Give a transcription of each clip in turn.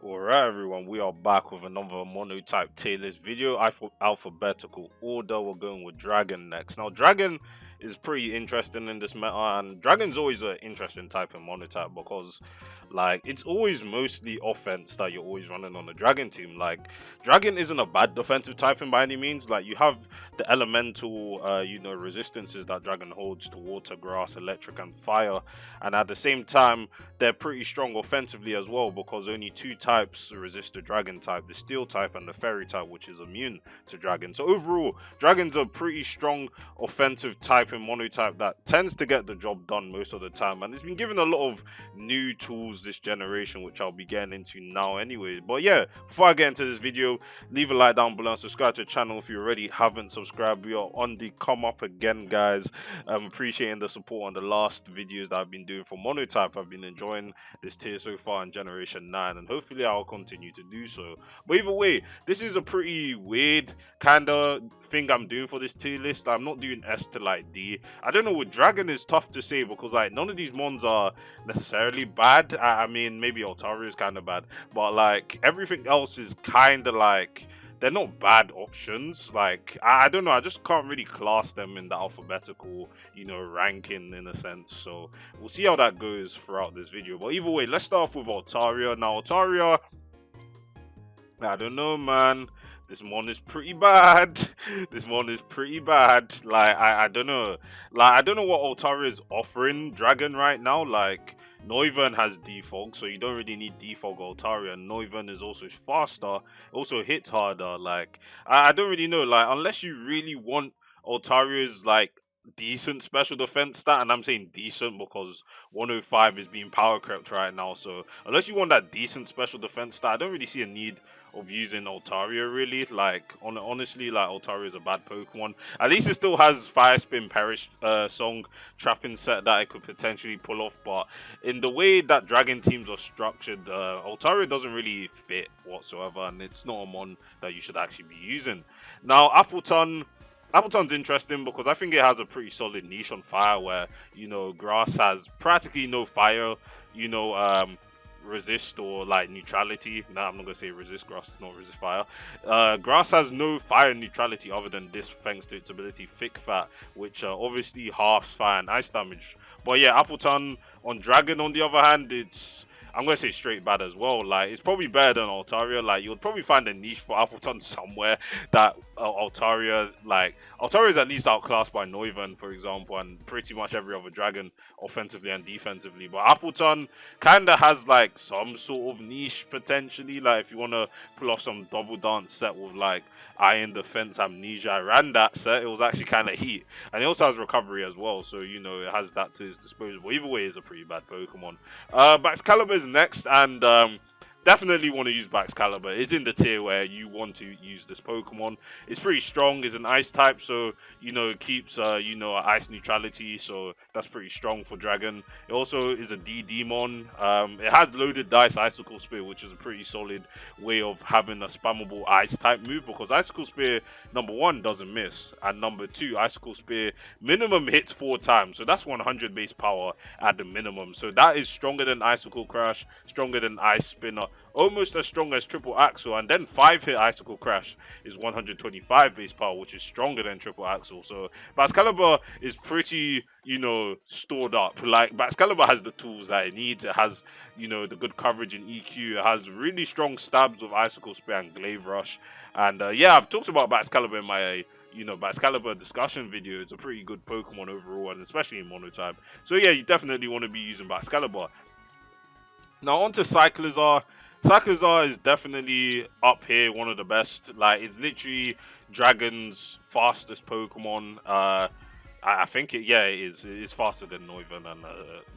Alright everyone, we are back with another Monotype tier list video. Alphabetical order, we're going with Dragon next. Now Dragon is pretty interesting in this meta, and Dragon's always an interesting type in Monotype because like it's always mostly offense that you're always running on the Dragon team. Like Dragon isn't a bad defensive typing by any means. Like you have the elemental resistances that Dragon holds to water, grass, electric and fire, and at the same time they're pretty strong offensively as well because only two types resist the dragon type, the steel type and the fairy type, which is immune to dragon. So overall, dragon's a pretty strong offensive type in monotype that tends to get the job done most of the time, and it's been given a lot of new tools this generation, which I'll be getting into now anyway. But yeah, before I get into this video, leave a like down below and subscribe to the channel if you already haven't subscribed. We are on the come up again, guys. I'm appreciating the support on the last videos that I've been doing for monotype. I've been enjoying this tier so far in generation 9, and hopefully I'll continue to do so. But either way, this is a pretty weird kind of thing I'm doing for this tier list. I'm not doing S to like D. I don't know, with dragon is tough to say because like none of these mons are necessarily bad. I mean, maybe Altaria is kind of bad, but like everything else is kind of like they're not bad options. Like I don't know, I just can't really class them in the alphabetical, ranking in a sense. So we'll see how that goes throughout this video. But either way, let's start off with Altaria. Now Altaria, I don't know, man. This one is pretty bad. This one is pretty bad. Like I don't know. Like I don't know what Altaria is offering Dragon right now. Like Noivern has defog, so you don't really need defog Altaria. Noivern is also faster, also hits harder. Like I don't really know. Like unless you really want Altaria's like decent special defense stat, and I'm saying decent because 105 is being power crept right now. So unless you want that decent special defense stat, I don't really see a need of using Altaria really. Like honestly, like Altaria is a bad Pokemon. At least it still has Fire Spin Perish song trapping set that it could potentially pull off, but in the way that Dragon teams are structured, Altaria doesn't really fit whatsoever, and it's not a mon that you should actually be using. Now Appleton's interesting because I think it has a pretty solid niche on fire where, grass has practically no fire, resist or like neutrality. No, I'm not gonna say resist. Grass does not resist fire. Grass has no fire neutrality other than this, thanks to its ability Thick Fat, which obviously halves fire and ice damage. But yeah, Appleton on Dragon on the other hand, I'm gonna say straight bad as well. Like it's probably better than Altaria. Like you'll probably find a niche for Appleton somewhere that Altaria is at least outclassed by Noivern, for example, and pretty much every other dragon offensively and defensively. But Appleton kinda has like some sort of niche potentially. Like if you wanna pull off some double dance set with like Iron Defense Amnesia, I ran that set. It was actually kind of heat, and it also has recovery as well. So it has that to its disposal. But either way, it's a pretty bad Pokemon. Baxcalibur is next, and definitely want to use Baxcalibur. It's in the tier where you want to use this Pokemon. It's pretty strong. It's an Ice type, so it keeps ice neutrality. So that's pretty strong for Dragon. It also is a D Demon. It has loaded dice Icicle Spear, which is a pretty solid way of having a spammable Ice type move because Icicle Spear number one doesn't miss, and number two, Icicle Spear minimum hits 4 times, so that's 100 base power at the minimum. So that is stronger than Icicle Crash, stronger than Ice Spinner, almost as strong as Triple Axle, and then 5-hit Icicle Crash is 125 base power, which is stronger than Triple Axle. So Baxcalibur is pretty, stored up. Like Baxcalibur has the tools that it needs. It has, the good coverage in EQ. It has really strong stabs with Icicle Spear and Glaive Rush. And yeah, I've talked about Baxcalibur in my Baxcalibur discussion video. It's a pretty good Pokemon overall, and especially in Monotype. So yeah, you definitely want to be using Baxcalibur. Now on to Cyclizar. Cyclizar is definitely up here, one of the best. Like it's literally Dragon's fastest Pokemon. I think it is. It is faster than Noivern and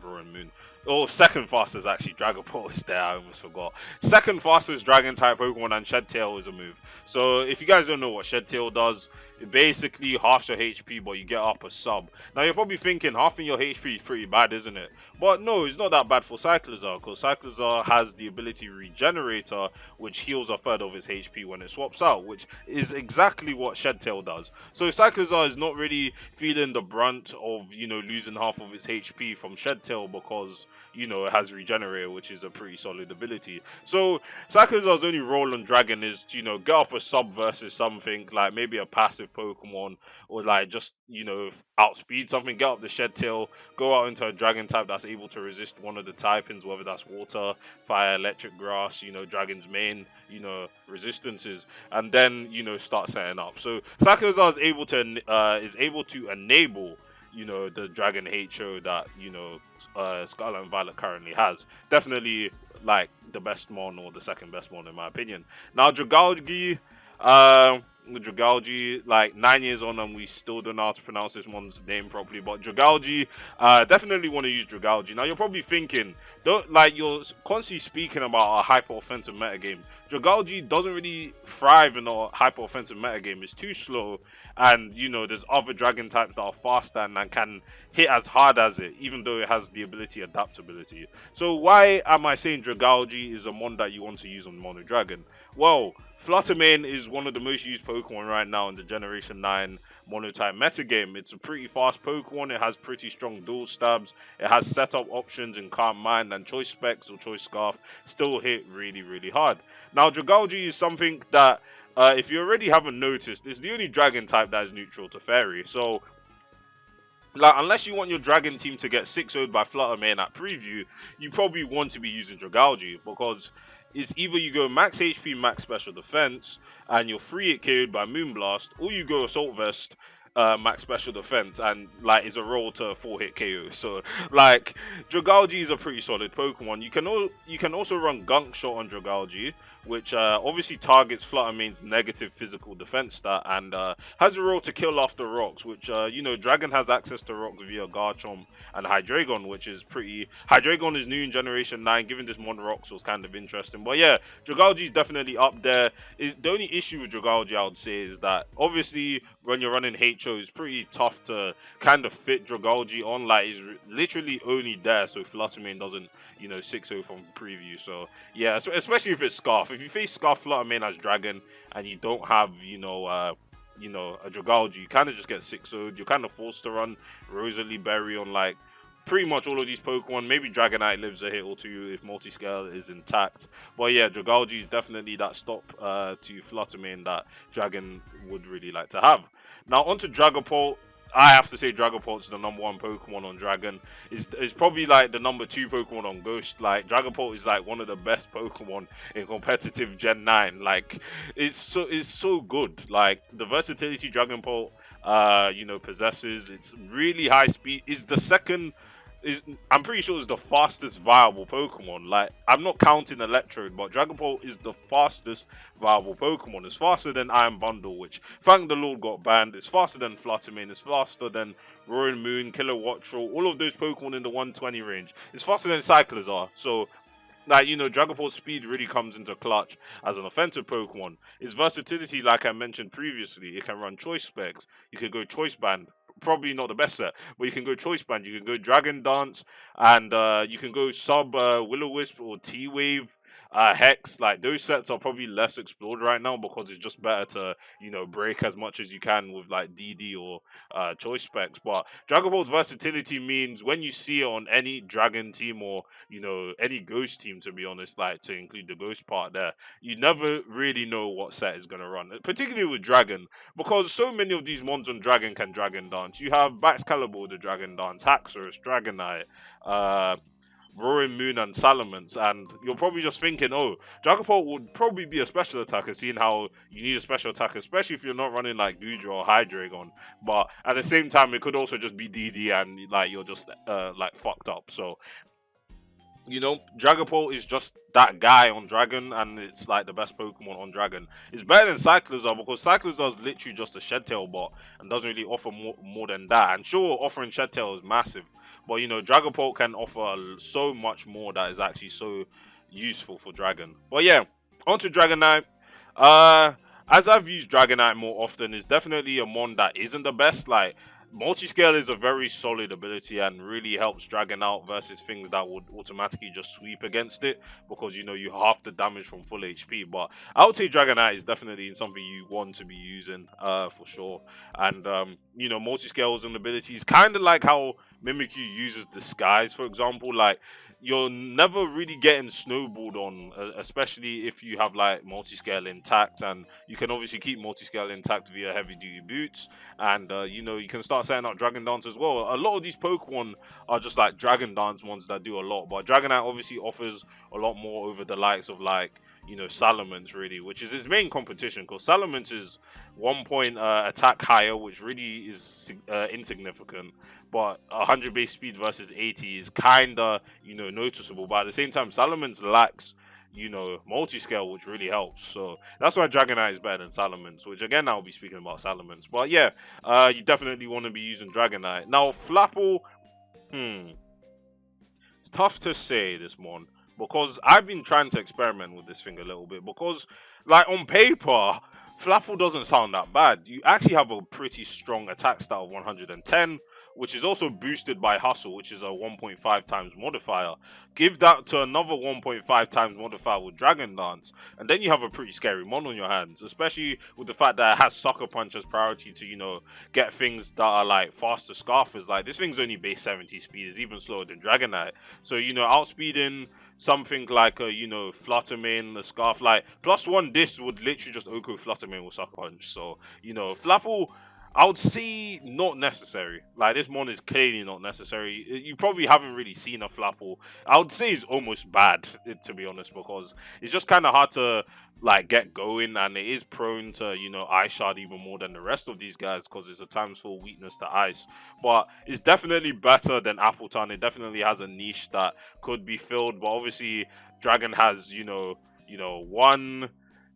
Roaring Moon. Oh, second fastest actually. Dragon Ball is there. I almost forgot. Second fastest Dragon type Pokemon, and Shed Tail is a move. So if you guys don't know what Shed Tail does, it basically halves your HP, but you get up a sub. Now you're probably thinking halving your HP is pretty bad, isn't it? But no, it's not that bad for Cyclizar, because Cyclizar has the ability Regenerator, which heals a third of its HP when it swaps out, which is exactly what Shed Tail does. So Cyclizar is not really feeling the brunt of losing half of its HP from Shed Tail because it has Regenerator, which is a pretty solid ability. So Cyclizar's only role on Dragon is to, get up a sub versus something, like maybe a passive Pokemon, or like just, outspeed something, get up the Shed Tail, go out into a Dragon type that's able to resist one of the typings, whether that's water, fire, electric, grass, Dragon's main, resistances, and then, start setting up. So Cyclizar is able to enable the Dragon HO that Scarlet and Violet currently has. Definitely like the best mon, or the second best mon in my opinion. Now Dragalge, like 9 years on, and we still don't know how to pronounce this one's name properly. But Dragalge, definitely want to use Dragalge. Now you're probably thinking, don't like you're constantly speaking about a hyper offensive metagame. Dragalge doesn't really thrive in a hyper offensive metagame. It's too slow, and there's other dragon types that are faster and can hit as hard as it, even though it has the ability adaptability. So why am I saying Dragalge is a mon that you want to use on Mono Dragon? Well, Fluttermane is one of the most used Pokemon right now in the Generation 9 Monotype metagame. It's a pretty fast Pokemon, it has pretty strong dual stabs, it has setup options in Calm Mind, and Choice Specs or Choice Scarf still hit really, really hard. Now, Dragalge is something that, if you already haven't noticed, it's the only Dragon type that is neutral to Fairy. So, like, unless you want your Dragon team to get 6-0'd by Fluttermane at preview, you probably want to be using Dragalge, because it's either you go max HP, max special defense, and you're 3-hit KO'd by Moonblast, or you go Assault Vest, max special defense, and like is a roll to 4-hit KO. So like Dragalge is a pretty solid Pokemon. You can also run Gunk Shot on Dragalge, which obviously targets Fluttermane's negative physical defense stat, and has a roll to kill after rocks, which Dragon has access to rocks via Garchomp and Hydreigon, which is pretty. Hydreigon is new in Generation 9, giving this mon rocks was kind of interesting. But yeah, Dragalge is definitely up there. The only issue with Dragalge, I would say, is that obviously when you're running HO, it's pretty tough to kind of fit Dragalge on. Like, it's literally only there so Fluttermane doesn't 6-0 from preview. So yeah, especially if it's Scarf. If you face Scarf Fluttermane as Dragon and you don't have a Dragalge, you kind of just get 6-0'd. You're kind of forced to run Rosalie Berry on like pretty much all of these Pokemon. Maybe Dragonite lives a hit or two if multi-scale is intact. But yeah, Dragalge is definitely that stop to Fluttermane that Dragon would really like to have. Now onto Dragapult. I have to say Dragapult's the #1 Pokemon on Dragon. It's probably like the #2 Pokemon on Ghost. Like Dragapult is like one of the best Pokemon in competitive Gen 9. Like it's so good. Like the versatility Dragapult possesses. It's really high speed. It's the second. I'm pretty sure it's the fastest viable Pokemon. Like, I'm not counting Electrode, but Dragapult is the fastest viable Pokemon. It's faster than Iron Bundle, which, thank the Lord, got banned. It's faster than Fluttermane. It's faster than Roaring Moon, Killer Wattrel, all of those Pokemon in the 120 range. It's faster than Cyclizar. So, like, Dragapult's speed really comes into clutch as an offensive Pokemon. Its versatility, like I mentioned previously, it can run Choice Specs. You can go Choice Band. Probably not the best set, but you can go Choice Band, you can go Dragon Dance, and you can go Sub Will-O-Wisp or T-Wave, Hex. Like, those sets are probably less explored right now because it's just better to, break as much as you can with like DD or Choice Specs. But Dragon Ball's versatility means when you see it on any Dragon team or, any Ghost team, to be honest, like to include the Ghost part there, you never really know what set is going to run, particularly with Dragon, because so many of these mons on Dragon can Dragon Dance. You have Baxcalibur, the Dragon Dance, Haxorus, Dragonite, Roaring Moon, and Salamence, and you're probably just thinking, oh, Dragapult would probably be a special attacker, seeing how you need a special attacker, especially if you're not running like Goodra or Hydreigon. But at the same time, it could also just be DD and like you're just like fucked up. So Dragapult is just that guy on Dragon, and it's like the best Pokemon on Dragon. It's better than Cyclizar because Cyclizar is literally just a Shed Tail bot and doesn't really offer more than that. And sure, offering Shed Tail is massive, but Dragapult can offer so much more that is actually so useful for Dragon. But yeah, onto Dragonite. As I've used Dragonite more often, it's definitely a mon that isn't the best. Like, Multi-Scale is a very solid ability and really helps Dragon out versus things that would automatically just sweep against it because you half the damage from full HP. But I would say Dragonite is definitely something you want to be using for sure. And Multi-Scale is an ability. It's kind of like how Mimikyu uses Disguise, for example. Like, you're never really getting snowballed on, especially if you have like multi-scale intact, and you can obviously keep multi-scale intact via heavy duty boots, and you know, you can start setting up dragon dance as well. A lot of these Pokemon are just like dragon dance ones that do a lot, but Dragonite obviously offers a lot more over the likes of like, you know, Salamence really, which is his main competition, because Salamence is 1 point attack higher, which really is insignificant, but 100 base speed versus 80 is kinda, you know, noticeable. But at the same time, Salamence lacks, you know, multi-scale, which really helps. So that's why Dragonite is better than Salamence, which again I'll be speaking about Salamence. But yeah, you definitely want to be using Dragonite. Now Flapple, hmm, it's tough to say this one, because I've been trying to experiment with this thing a little bit, because like on paper, Flapple doesn't sound that bad. You actually have a pretty strong attack stat of 110, which is also boosted by Hustle, which is a 1.5 times modifier. Give that to another 1.5 times modifier with Dragon Dance, and then you have a pretty scary mon on your hands, especially with the fact that it has Sucker Punch as priority to, you know, get things that are like faster Scarfers. Like this thing's only base 70 speed, is even slower than Dragonite. So, you know, outspeeding something like a, you know, Fluttermane, a Scarf, like +1 disc would literally just Oko Fluttermane with Sucker Punch. So, you know, Flapple, I would say not necessary. Like this mon is clearly not necessary. You probably haven't really seen a Flapple. I would say it's almost bad, to be honest, because it's just kind of hard to like get going, and it is prone to, you know, Ice Shard even more than the rest of these guys, because it's a times 4 weakness to ice. But it's definitely better than Appleton. It definitely has a niche that could be filled, but obviously Dragon has, you know, one,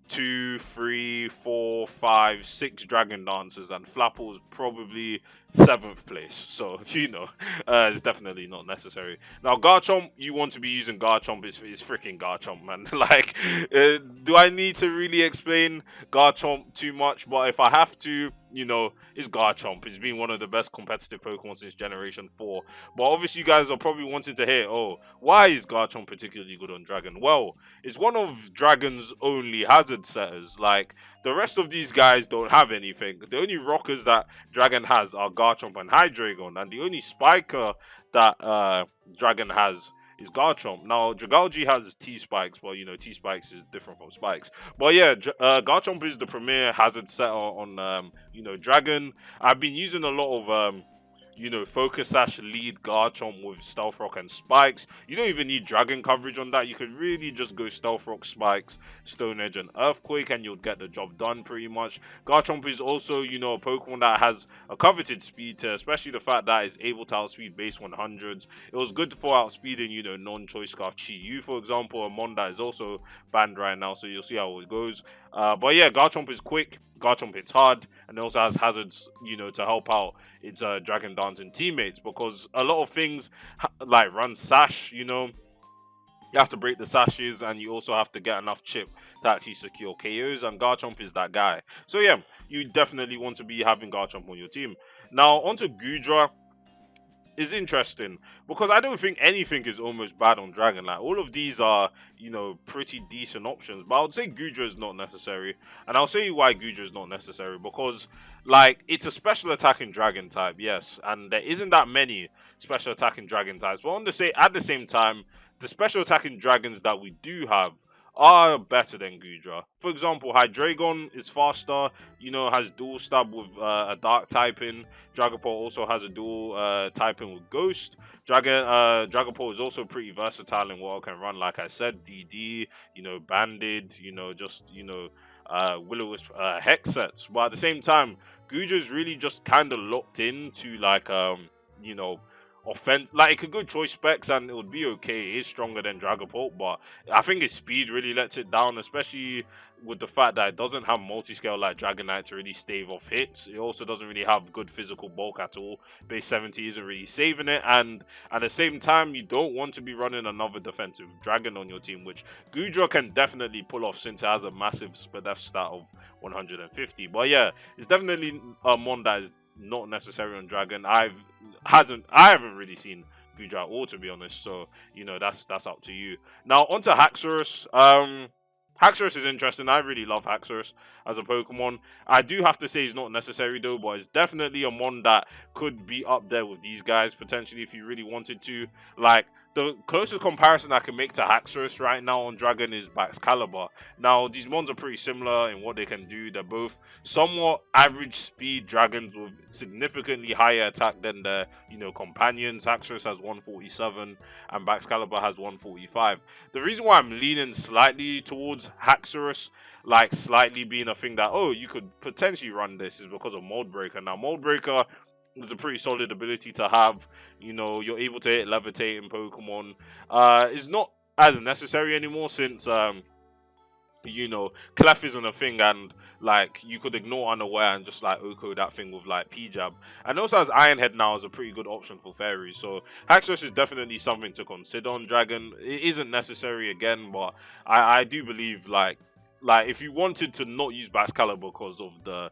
two, three, four, five, six Dragon Dancers, and Flapple's probably seventh place. So, you know, it's definitely not necessary. Now, Garchomp, you want to be using Garchomp, it's freaking Garchomp, man. Like, do I need to really explain Garchomp too much? But if I have to, you know, it's Garchomp. It's been one of the best competitive Pokemon since Generation 4. But obviously, you guys are probably wanting to hear, oh, why is Garchomp particularly good on Dragon? Well, it's one of Dragon's only hazard setters. Like, the rest of these guys don't have anything. The only rockers that Dragon has are Garchomp and Hydreigon, and the only spiker that Dragon has is Garchomp. Now, Dragalge has T-Spikes, but, you know, T-Spikes is different from Spikes. But yeah, Garchomp is the premier hazard setter on, you know, Dragon. I've been using a lot of, you know, Focus Sash lead Garchomp with Stealth Rock and Spikes. You don't even need Dragon coverage on that. You can really just go Stealth Rock, Spikes, Stone Edge, and Earthquake, and you'll get the job done pretty much. Garchomp is also, you know, a Pokemon that has a coveted speed tier, especially the fact that it's able to outspeed base 100s. It was good for outspeeding, you know, non-choice scarf Chi-Yu, for example. A mon that is also banned right now, so you'll see how it goes. But yeah, Garchomp is quick, Garchomp hits hard, and it also has hazards, you know, to help out its Dragon Dancing teammates, because a lot of things like run Sash, you know, you have to break the sashes, and you also have to get enough chip to actually secure KOs, and Garchomp is that guy. So yeah, you definitely want to be having Garchomp on your team. Now, onto Gudra. Is interesting because I don't think anything is almost bad on Dragon. Like, all of these are, you know, pretty decent options, but I would say Gudra is not necessary, and I'll say why Gudra is not necessary, because like, it's a special attacking Dragon type, yes, and there isn't that many special attacking Dragon types, but at the same time, the special attacking dragons that we do have are better than Gudra. For example, Hydreigon is faster, you know, has dual stab with a dark typing. Dragapult also has a dual typing with Ghost. Dragapult is also pretty versatile in what it can run, like I said, DD, you know, Banded, you know, just, you know, Will-O-Wisp Hex sets. But at the same time, Gudra is really just kind of locked into, like, you know, offense. Like, it could go choice specs and it would be okay. It is stronger than Dragapult, but I think his speed really lets it down, especially with the fact that it doesn't have multi-scale like Dragonite to really stave off hits. It also doesn't really have good physical bulk at all. Base 70 isn't really saving it, and at the same time, you don't want to be running another defensive dragon on your team, which Gudra can definitely pull off since it has a massive Spadef stat of 150. But yeah, it's definitely a mon that is not necessary on Dragon. I haven't really seen Gudra at all, to be honest. So, you know, that's up to you. Now onto Haxorus. Haxorus is interesting. I really love Haxorus as a Pokemon. I do have to say he's not necessary though, but it's definitely a mon that could be up there with these guys potentially if you really wanted to. Like, the closest comparison I can make to Haxorus right now on Dragon is Baxcalibur. Now, these mons are pretty similar in what they can do. They're both somewhat average speed dragons with significantly higher attack than their, companions. Haxorus has 147 and Baxcalibur has 145. The reason why I'm leaning slightly towards Haxorus, like slightly being a thing that, oh, you could potentially run this, is because of Mold Breaker. Now, Mold Breaker is a pretty solid ability to have. You're able to hit levitating Pokemon. It's not as necessary anymore since Clef isn't a thing, and like you could ignore Unaware and just like Oko that thing with like P-Jab. And also as Ironhead now is a pretty good option for fairies. So Haxorus is definitely something to consider on Dragon. It isn't necessary again, but I do believe like if you wanted to not use Baxcalibur because of the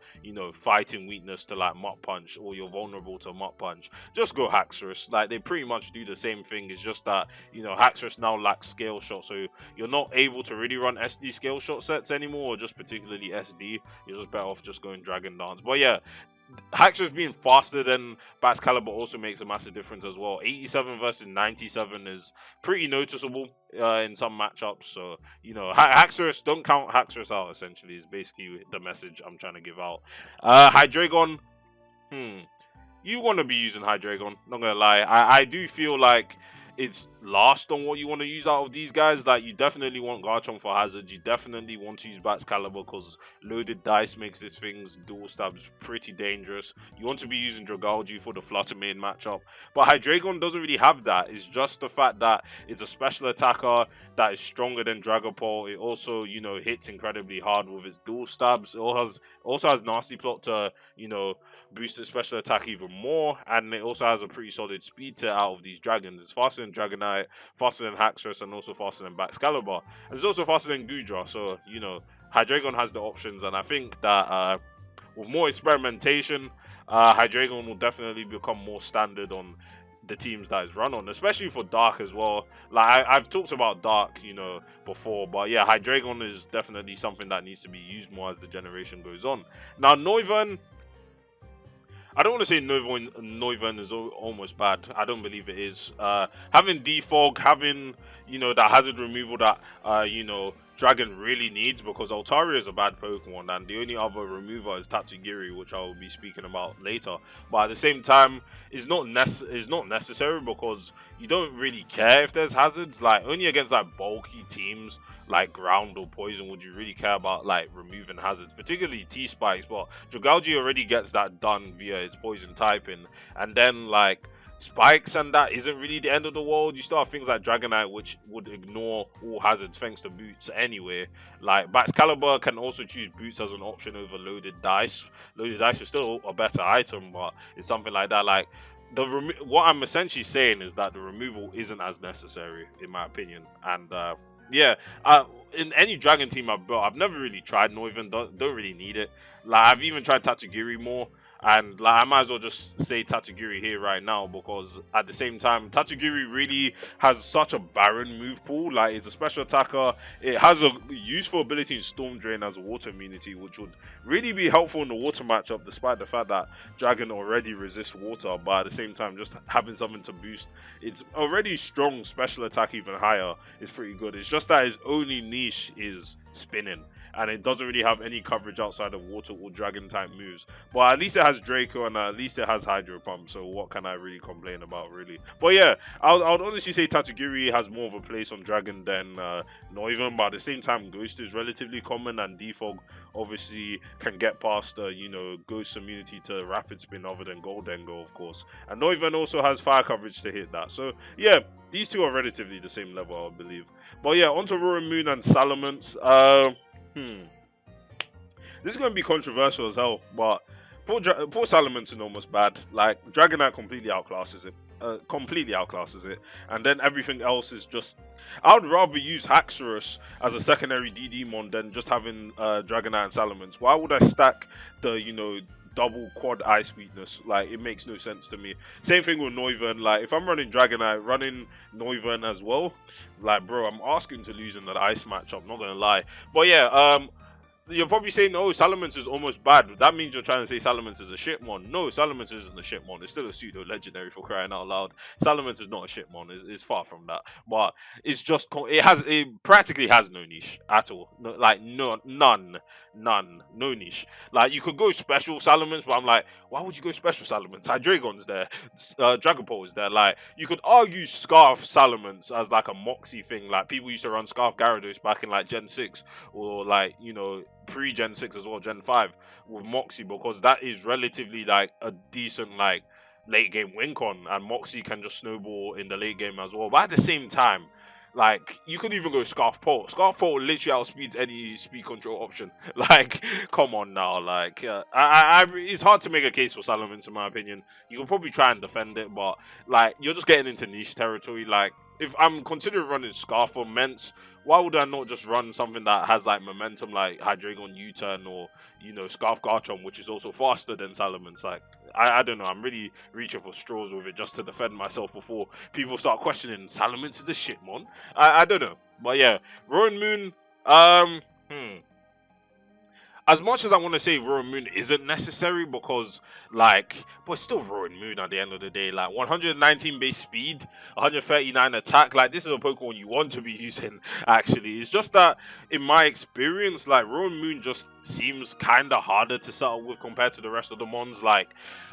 fighting weakness to like Mutt Punch, or you're vulnerable to Mutt Punch, just go Haxorus. Like they pretty much do the same thing. It's just that Haxorus now lacks scale shot, so you're not able to really run SD scale shot sets anymore, or just particularly SD. You're just better off just going Dragon Dance. But yeah, Haxorus being faster than Baxcalibur also makes a massive difference as well. 87 versus 97 is pretty noticeable in some matchups. So, Haxorus, don't count Haxorus out, essentially, is basically the message I'm trying to give out. Hydreigon, you want to be using Hydreigon, not going to lie. I do feel like it's last on what you want to use out of these guys. Like, you definitely want Garchomp for hazards. You definitely want to use Baxcalibur because loaded dice makes this thing's dual stabs pretty dangerous. You want to be using Dragalge for the Flutter Mane matchup. But Hydreigon doesn't really have that. It's just the fact that it's a special attacker that is stronger than Dragapult. It also, hits incredibly hard with its dual stabs. It also has Nasty Plot to, boost its special attack even more, and it also has a pretty solid speed to out of these dragons. It's faster than Dragonite, faster than Haxorus, and also faster than Baxcalibur. And it's also faster than Goodra, so, Hydreigon has the options, and I think that with more experimentation, Hydreigon will definitely become more standard on the teams that it's run on, especially for Dark as well. Like, I've talked about Dark, before, but yeah, Hydreigon is definitely something that needs to be used more as the generation goes on. Now, Noivern, I don't want to say Noivern is almost bad. I don't believe it is. Having Defog, having, that hazard removal that, Dragon really needs, because Altaria is a bad Pokemon, and the only other remover is Tatsugiri, which I will be speaking about later. But at the same time, it's not necessary, because you don't really care if there's hazards. Like, only against like bulky teams like Ground or Poison would you really care about like removing hazards, particularly T-Spikes. But Dragalge already gets that done via its Poison typing, and then like Spikes and that isn't really the end of the world. You still have things like Dragonite, which would ignore all hazards thanks to Boots anyway. Like, Baxcalibur can also choose Boots as an option over Loaded Dice. Loaded Dice is still a better item, but it's something like that. Like, what I'm essentially saying is that the removal isn't as necessary, in my opinion. And yeah, in any Dragon team I've built, I've never really tried Noivern. Don't really need it. Like, I've even tried Tatsugiri more. And like, I might as well just say Tatsugiri here right now, because at the same time, Tatsugiri really has such a barren move pool. Like, it's a special attacker. It has a useful ability in Storm Drain as a water immunity, which would really be helpful in the water matchup, despite the fact that Dragon already resists water. But at the same time, just having something to boost its already strong special attack even higher is pretty good. It's just that its only niche is spinning, and it doesn't really have any coverage outside of water or dragon type moves. But at least it has Draco, and at least it has Hydro Pump, so what can I really complain about, really? But yeah, I would honestly say Tatsugiri has more of a place on Dragon than Noivern, but at the same time, Ghost is relatively common, and Defog obviously can get past Ghost immunity to Rapid Spin other than Goldengo, of course. And Noivern also has fire coverage to hit that. So yeah, these two are relatively the same level, I believe. But yeah, onto Roaring Moon and Salamence. This is going to be controversial as hell, but poor Salamence is almost bad. Like, Dragonite completely outclasses it. And then everything else is just... I would rather use Haxorus as a secondary DD mon than just having Dragonite and Salamence. Why would I stack the, double quad ice weakness? Like, it makes no sense to me. Same thing with Noivern. Like, if I'm running Dragonite, running Noivern as well, like, bro, I'm asking to lose in that ice matchup, not gonna lie. But yeah, You're probably saying, oh, Salamence is almost bad. That means you're trying to say Salamence is a shitmon. No, Salamence isn't a shitmon. It's still a pseudo legendary, for crying out loud. Salamence is not a shitmon. It's far from that. But it's just it practically has no niche at all. No, like no none, no niche. Like you could go special Salamence, but I'm like, why would you go special Salamence? Hydreigon's there, Dragapult is there. Like you could argue Scarf Salamence as like a Moxie thing. Like people used to run Scarf Gyarados back in like Gen 6, or like, you know, pre-Gen 6 as well, Gen 5 with Moxie, because that is relatively like a decent like late game win con, and Moxie can just snowball in the late game as well. But at the same time, like you could even go Scarf Pole. Scarf Pole literally outspeeds any speed control option. Like, come on now. Like, it's hard to make a case for Salamence in my opinion. You can probably try and defend it, but like you're just getting into niche territory. Like, if I'm considering running Scarf or Mence, why would I not just run something that has like momentum, like Hydreigon U-turn, or, you know, Scarf Garchomp, which is also faster than Salamence? Like, I don't know. I'm really reaching for straws with it just to defend myself before people start questioning Salamence is a shitmon. I don't know, but yeah, Rowan Moon. Um, hmm as much as I want to say Rowan Moon isn't necessary, because like, but it's still Rowan Moon at the end of the day. Like 119 base speed, 139 attack. Like this is a Pokemon you want to be using. Actually, it's just that in my experience, like Rowan Moon just seems kind of harder to settle with compared to the rest of the mons. Like,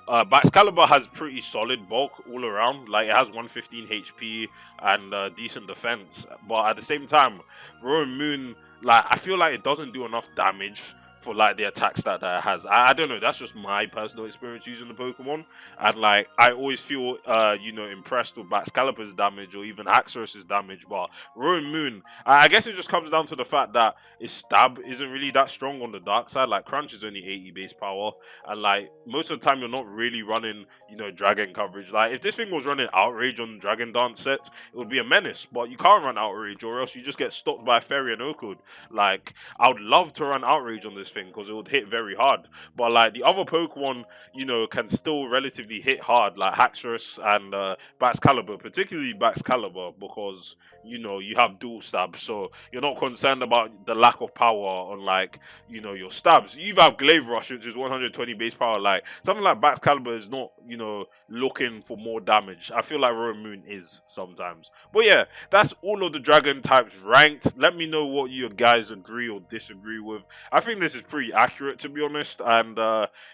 Baxcalibur has pretty solid bulk all around. Like it has 115 HP and decent defense, but at the same time, Rowan Moon, like I feel like it doesn't do enough damage for like the attack stat that it has. I don't know, that's just my personal experience using the Pokemon. And like I always feel you know, impressed with Baxcalibur's damage or even Axorus's damage. But Rowan Moon, I guess it just comes down to the fact that its stab isn't really that strong on the dark side. Like Crunch is only 80 base power, and like most of the time you're not really running, you know, dragon coverage. Like if this thing was running Outrage on Dragon Dance sets, it would be a menace. But you can't run Outrage, or else you just get stopped by Fairy and Ocode. Like I would love to run Outrage on this thing because it would hit very hard. But like the other Pokemon, you know, can still relatively hit hard, like Haxorus and Baxcalibur, particularly Baxcalibur, because, you know, you have dual stabs, so you're not concerned about the lack of power on, like, you know, your stabs. You have Glaive Rush, which is 120 base power. Like something like Baxcalibur is not, you know, looking for more damage. I feel like Rowan Moon is sometimes. But yeah, that's all of the dragon types ranked. Let me know what you guys agree or disagree with. I think this is pretty accurate, to be honest. And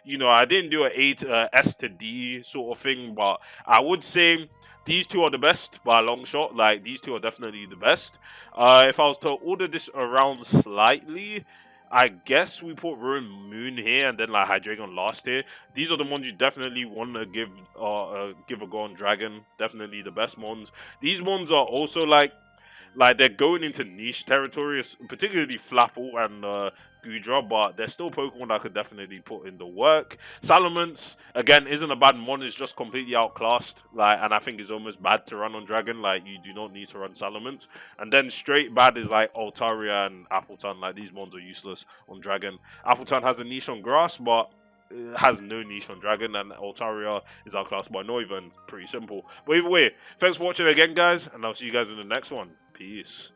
you know, I didn't do an A to S to D sort of thing, but I would say these two are the best by a long shot. Like these two are definitely the best. If I was to order this around slightly, I guess we put Rowan Moon here and then like Hydreigon last here. These are the ones you definitely want to give a go on Dragon. Definitely the best ones. These ones are also like they're going into niche territory, particularly Flapple and Gudra, but they're still Pokemon that could definitely put in the work. Salamence, again, isn't a bad mon, it's just completely outclassed. Like, and I think it's almost bad to run on Dragon. Like, you do not need to run Salamence. And then straight bad is like Altaria and Appleton. Like, these mons are useless on Dragon. Appleton has a niche on Grass, but it has no niche on Dragon, and Altaria is outclassed by Noivern. Pretty simple. But either way, thanks for watching again, guys, and I'll see you guys in the next one. Peace.